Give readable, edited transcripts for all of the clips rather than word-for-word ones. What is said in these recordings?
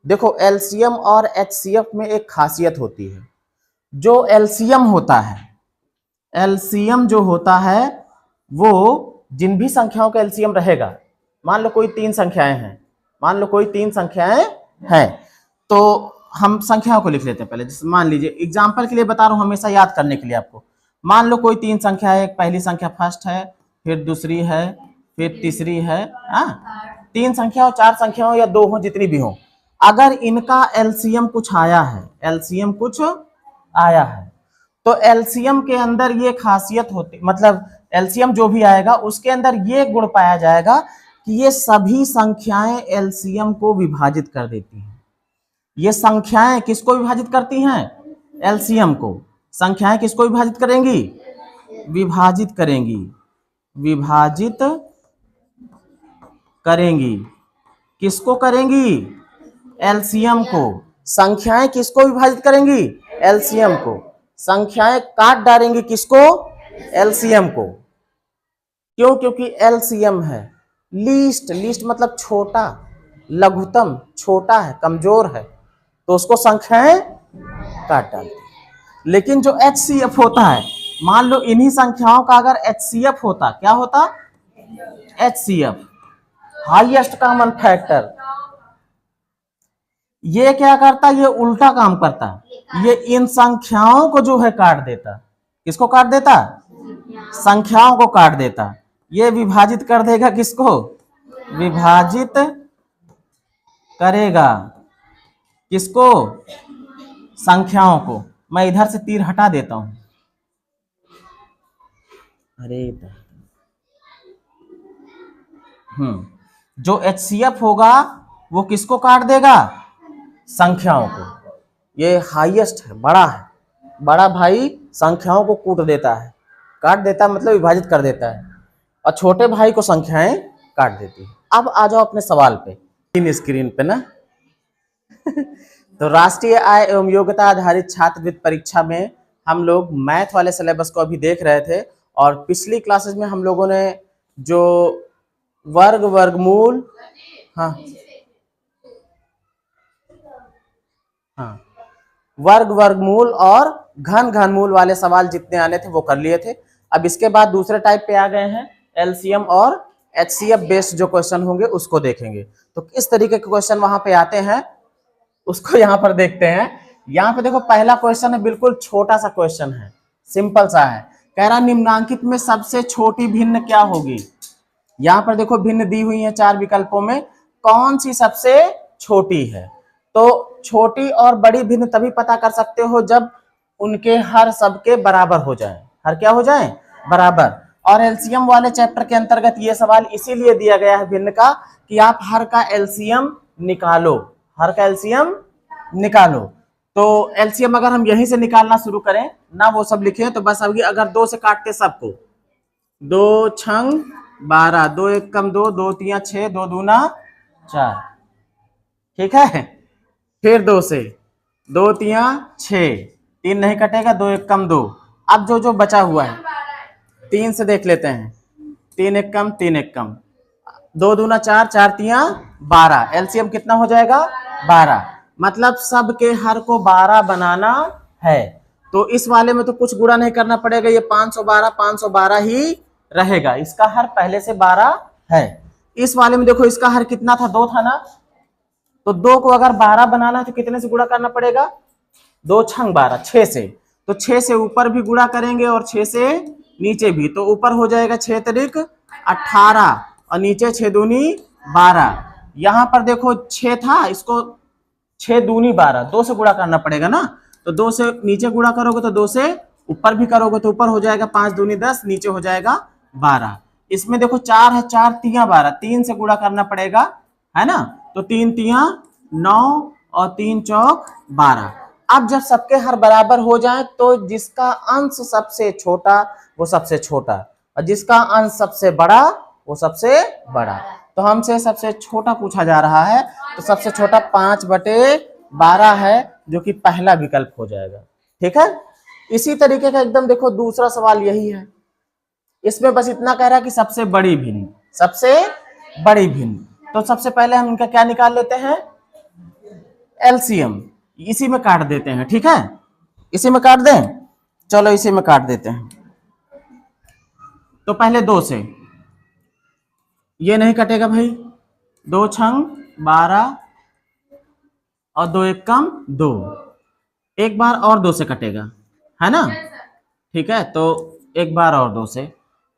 देखो एलसीएम और एचसीएफ में एक खासियत होती है। जो एलसीएम होता है, एलसीएम जो होता है वो जिन भी संख्याओं का एलसीएम रहेगा, मान लो कोई तीन संख्याएं हैं, मान लो कोई तीन संख्याएं हैं, तो हम संख्याओं को लिख लेते हैं पहले। जैसे मान लीजिए, एग्जांपल के लिए बता रहा हूं, हमेशा याद करने के लिए आपको। मान लो कोई तीन संख्या है, एक पहली संख्या फर्स्ट है, फिर दूसरी है, फिर तीसरी है। तीन संख्या हो, चार संख्या हो या दो हो, जितनी भी हो, अगर इनका एलसीएम कुछ आया है, एलसीएम कुछ आया है, तो एलसीएम के अंदर ये खासियत होती, मतलब एलसीएम जो भी आएगा उसके अंदर ये गुण पाया जाएगा कि ये सभी संख्याएं एलसीएम को विभाजित कर देती हैं। ये संख्याएं किसको विभाजित करती हैं? एलसीएम को। संख्याएं किसको विभाजित करेंगी? विभाजित करेंगी, विभाजित करेंगी। किसको करेंगी? एलसीएम को। संख्याएं किसको विभाजित करेंगी? एलसीएम को। संख्याएं काट डालेंगी किसको? एलसीएम को। क्यों? क्योंकि एलसीएम है लीस्ट, लीस्ट मतलब छोटा, लघुत्तम, छोटा है, कमजोर है, तो उसको संख्याएं काट डालती। लेकिन जो एचसीएफ होता है, मान लो इन्हीं संख्याओं का अगर एचसीएफ होता, क्या होता? HCF, highest common factor. ये क्या करता? ये उल्टा काम करता, ये इन संख्याओं को जो है काट देता। किसको काट देता? संख्याओं को काट देता। ये विभाजित कर देगा किसको? विभाजित करेगा किसको? संख्याओं को। मैं इधर से तीर हटा देता हूं। अरे जो एचसीएफ होगा वो किसको काट देगा? संख्याओं को। ये हाईएस्ट है, बड़ा है, बड़ा भाई संख्याओं को कूट देता है, काट देता मतलब विभाजित कर देता है, और छोटे भाई को संख्याएं काट देती है। अब आ जाओ अपने सवाल पे, इन स्क्रीन पे ना। तो राष्ट्रीय आय एवं योग्यता आधारित छात्रवृत्ति परीक्षा में हम लोग मैथ वाले सिलेबस को अभी देख रहे थे, और पिछली क्लासेस में हम लोगों ने जो वर्ग, वर्गमूल, हाँ वर्ग, वर्गमूल और घन, घनमूल वाले सवाल जितने आने थे वो कर लिए थे। अब इसके बाद दूसरे टाइप पे आ गए हैं, एलसीएम और एचसीएफ बेस्ड जो क्वेश्चन होंगे उसको देखेंगे। तो किस तरीके के क्वेश्चन वहां पे आते हैं उसको यहाँ पर देखते हैं। यहाँ पे देखो पहला क्वेश्चन है, बिल्कुल छोटा सा क्वेश्चन है, सिंपल सा है। कह रहा निम्नांकित में सबसे छोटी भिन्न क्या होगी। यहाँ पर देखो भिन्न दी हुई है चार विकल्पों में, कौन सी सबसे छोटी है। तो छोटी और बड़ी भिन्न तभी पता कर सकते हो जब उनके हर सबके बराबर हो जाए। हर क्या हो जाए? बराबर। और एलसीएम वाले चैप्टर के अंतर्गत ये सवाल इसीलिए दिया गया है भिन्न का, कि आप हर का एलसीएम निकालो, हर का एलसीएम निकालो। तो एलसीएम अगर हम यहीं से निकालना शुरू करें ना, वो सब लिखे तो बस अभी अगर दो से काटते सबको, दो छंग 12, दो एक कम दो, दो तिया 6, दो दूना 4, ठीक है। फिर दो से, दो तिया 6, तीन नहीं कटेगा, दो एक कम दो। अब जो जो बचा हुआ है तीन से देख लेते हैं, तीन एक कम, तीन एक कम, दो दूना 4, चार तिया 12, एलसीएम कितना हो जाएगा? 12। मतलब सबके हर को 12 बनाना है। तो इस वाले में तो कुछ गुणा नहीं करना पड़ेगा, ये 512 512 ही रहेगा, इसका हर पहले से 12 है। इस वाले में देखो इसका हर कितना था? 2 था ना, तो 2 को अगर 12 बनाना है तो कितने से गुणा करना पड़ेगा? 2 छंग 12, 6 से। तो 6 से ऊपर भी गुणा करेंगे और 6 से नीचे भी, तो ऊपर हो जाएगा 6 तरीक 18 और नीचे 6 दूनी 12। यहाँ पर देखो 6 था, इसको 6 दूनी 12, 2 से गुणा करना पड़ेगा ना, तो 2 से नीचे गुणा करोगे तो 2 से ऊपर भी करोगे तो ऊपर हो जाएगा 5 दूनी 10, नीचे हो जाएगा 12। इसमें देखो 4 है, 4 तिया 12, 3 से गुणा करना पड़ेगा, है ना, तो 3 तिया 9 और 3 चौक 12। अब जब सबके हर बराबर हो जाए तो जिसका अंश सबसे छोटा वो सबसे छोटा, और जिसका अंश सबसे बड़ा वो सबसे बड़ा। तो हमसे सबसे छोटा पूछा जा रहा है, तो सबसे छोटा 5/12 है, जो कि पहला विकल्प हो जाएगा। ठीक है। इसी तरीके का एकदम देखो दूसरा सवाल यही है, इसमें बस इतना कह रहा है कि सबसे बड़ी भिन्न, सबसे बड़ी भिन्न। तो सबसे पहले हम इनका क्या निकाल लेते हैं? एलसीएम इसी में काट देते हैं, ठीक है, इसी में काट दें, चलो इसी में काट देते हैं। तो पहले 2 से, ये नहीं कटेगा भाई, 2 छंग 12 और 2 एक कम 2, एक बार और 2 से कटेगा, है ना, ठीक है, तो एक बार और 2 से,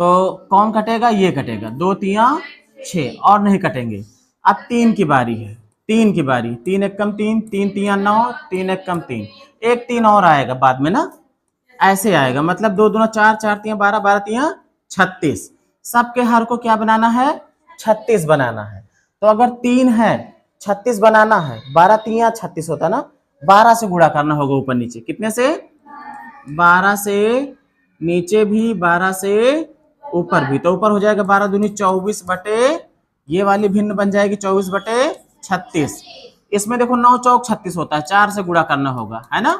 तो कौन कटेगा, ये कटेगा, 2 तिया 6 और नहीं कटेंगे। अब 3 की बारी है, 3 की बारी, 3 एक कम 3, 3 तिया 9, 3 एक कम 3, एक 3 और आएगा बाद में ना, ऐसे आएगा, मतलब 2 दूना 4, 4 तिया 12, 12 तिया 36, सबके हर को क्या बनाना है, 36 बनाना है। तो अगर 3 है 36 बनाना है, 12 तिया 36 होता ना, 12 से गुणा करना होगा ऊपर नीचे, कितने से, 12 से नीचे भी 12 से ऊपर भी, तो ऊपर हो जाएगा 12 दूनी 24 बटे, ये वाली भिन्न बन जाएगी 24 बटे 36। इसमें देखो 9 चौक 36 होता है, 4 से गुणा करना होगा, है ना,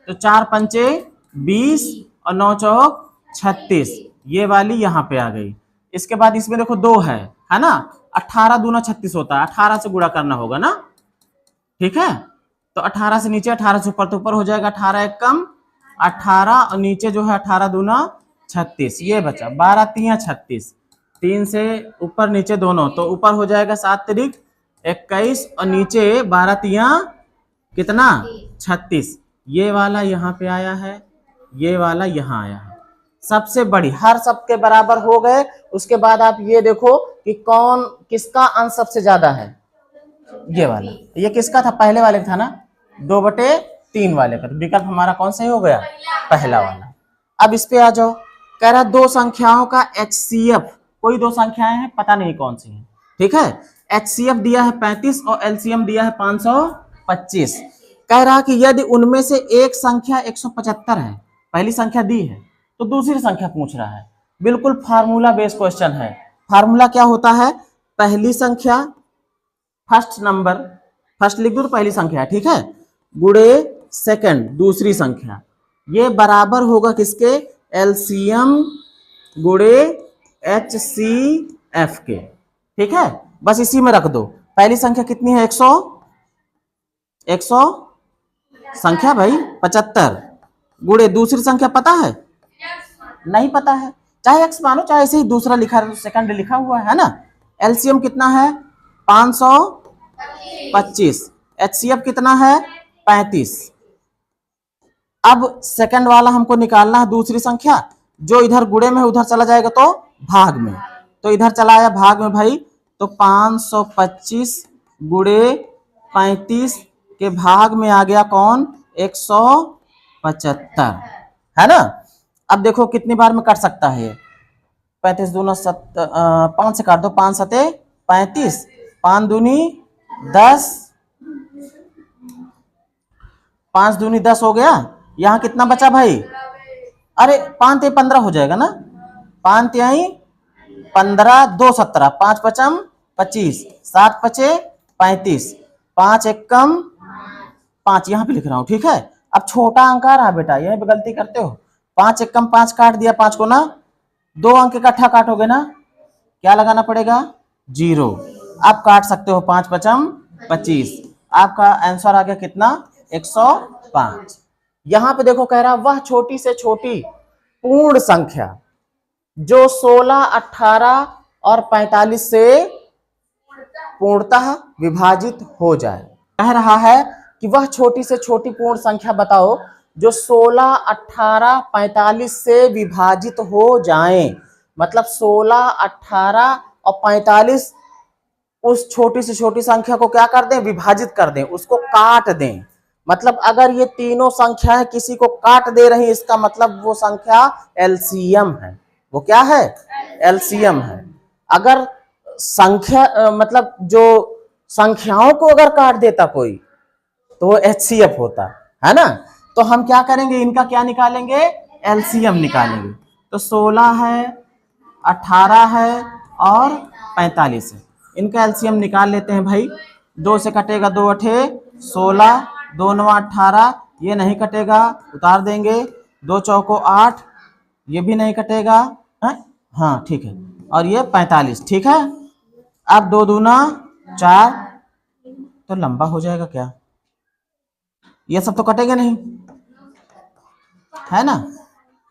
तो 4 पंचे 20 और 9 चौक 36, ये वाली यहाँ पे आ गई। इसके बाद इसमें देखो 2 है ना, 18 दूना 36 होता है, 18 से गुणा करना होगा ना, ठीक है, तो 18 से नीचे 18 से ऊपर, तो ऊपर हो जाएगा 18 एक कम 18 और नीचे जो है 18 दूना 36, ये बचा 12 तिया 36, 3 से ऊपर नीचे दोनों, तो ऊपर हो जाएगा 7 तिरिक 21 और नीचे 12 तिया कितना 36, ये वाला यहाँ पे आया है, ये वाला यहाँ आया है, सबसे बड़ी, हर सबके बराबर हो गए। उसके बाद आप ये देखो कि कौन किसका अंश सबसे ज्यादा है, ये वाला, ये किसका था, पहले वाले का था ना, 2/3 वाले का, तो विकल्प हमारा कौन सा ही हो गया, पहला वाला। अब इस पे आ जाओ, कह रहा 2 संख्याओं का HCF, कोई 2 संख्याएं हैं, पता नहीं कौन सी हैं, ठीक है, HCF दिया है 35 और LCM दिया है 525। कह रहा कि यदि उनमें से एक संख्या 175 है, पहली संख्या दी है, तो दूसरी संख्या पूछ रहा है, बिल्कुल फार्मूला बेस्ड क्वेश्चन है। फार्मूला क्या होता है, पहली संख्या, फर्स्ट नंबर, फर्स्ट लिख दो तो पहली संख्या, ठीक है, गुणे सेकंड दूसरी संख्या, ये बराबर होगा किसके, एलसीएम गुणे HCF के, ठीक है, बस इसी में रख दो। पहली संख्या कितनी है, 100 संख्या भाई 75, गुणे दूसरी संख्या पता है, नहीं पता है, चाहे x मानो चाहे ऐसे ही दूसरा लिखा है, सेकंड लिखा हुआ है ना। एलसीएम कितना है 525, HCF कितना है 35। अब सेकंड वाला हमको निकालना है, दूसरी संख्या, जो इधर गुणे में उधर चला जाएगा तो भाग में, तो इधर चला आया भाग में भाई, तो 525 गुणे 35 के भाग में आ गया कौन, 175, है ना। अब देखो कितनी बार में कट सकता है, 35 दूना 5 से काट दो, 5 सते 35, 5 दूनी 10, 5 दूनी 10 हो गया, यहाँ कितना बचा भाई, अरे 5 ते 15 हो जाएगा ना, 5 तिहाई 15, 2 17, 5 पचम 25, 7 पचे 35, 5 एक कम 5, यहाँ पे लिख रहा हूँ, ठीक है। अब छोटा अंक आ रहा बेटा, यहीं पे गलती करते हो, 5 एक कम 5 काट दिया, 5 को ना 2 अंक इकट्ठा काटोगे ना, क्या लगाना पड़ेगा 0, आप काट सकते हो 5 पचम 25, आपका आंसर आ गया कितना 105। यहां पे देखो कह रहा वह छोटी से छोटी पूर्ण संख्या जो 16, 18 और 45 से पूर्णतः विभाजित हो जाए, कह रहा है कि वह छोटी से छोटी पूर्ण संख्या बताओ जो 16, 18, 45 से विभाजित हो जाएं, मतलब 16, 18 और 45 उस छोटी से छोटी संख्या को क्या कर दें, विभाजित कर दें, उसको काट दें। मतलब अगर ये तीनों संख्याएं किसी को काट दे रही, इसका मतलब वो संख्या एलसीएम है। वो क्या है, एलसीएम है। अगर संख्या मतलब जो संख्याओं को अगर काट देता कोई तो वो HCF होता है ना। तो हम क्या करेंगे, इनका क्या निकालेंगे, एलसीएम निकालेंगे। तो 16 है, 18 है और 45 है, इनका एलसीएम निकाल लेते हैं भाई। 2 से कटेगा 2 अठे 16, 2 9 18, ये नहीं कटेगा, उतार देंगे। 2 चौको 8, ये भी नहीं कटेगा, हाँ ठीक है, और ये 45, ठीक है। अब 2 दूना 4, तो लंबा हो जाएगा क्या, ये सब तो कटेंगे नहीं, है ना।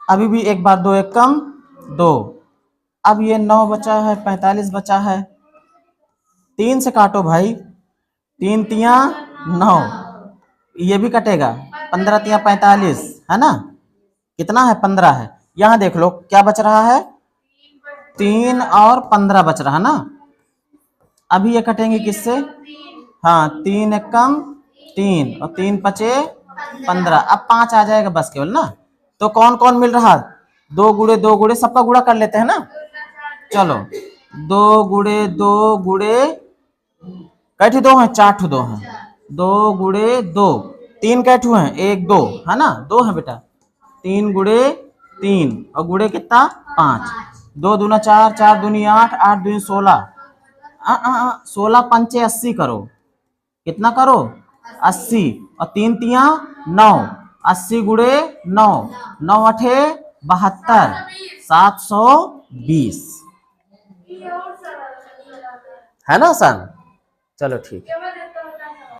अभी भी एक बार 2 एक कम 2। अब ये 9 बचा है, 45 बचा है, 3 से काटो भाई, 3 तिया 9, ये भी कटेगा, 15 तिया 45, है ना। कितना है, 15 है। यहाँ देख लो क्या बच रहा है, 3 और 15 बच रहा है ना। अभी ये कटेंगे किससे, हाँ 3 एक कम 3 और 3 पचे 15, अब 5 आ जाएगा बस केवल ना। तो कौन कौन मिल रहा, 2 गुड़े 2 गुड़े, सबका गुड़ा कर लेते हैं ना। चलो 2 गुड़े 2 गुड़े, कैठे 2 हैं, 4 ठो 2 हैं, 2 गुड़े 2, 3 कैठू हैं, 1 2, है ना, 2 है बेटा, 3 गुड़े 3 और गुड़े कितना 5, 2 दूना 4, 4 दूनी 8, 8 दूनी 16, 16 पंचे 80 करो, कितना करो 80, और 3 तिया 9, 80 गुड़े 9, 9 अठे 72, 720, है ना आसान। चलो ठीक है।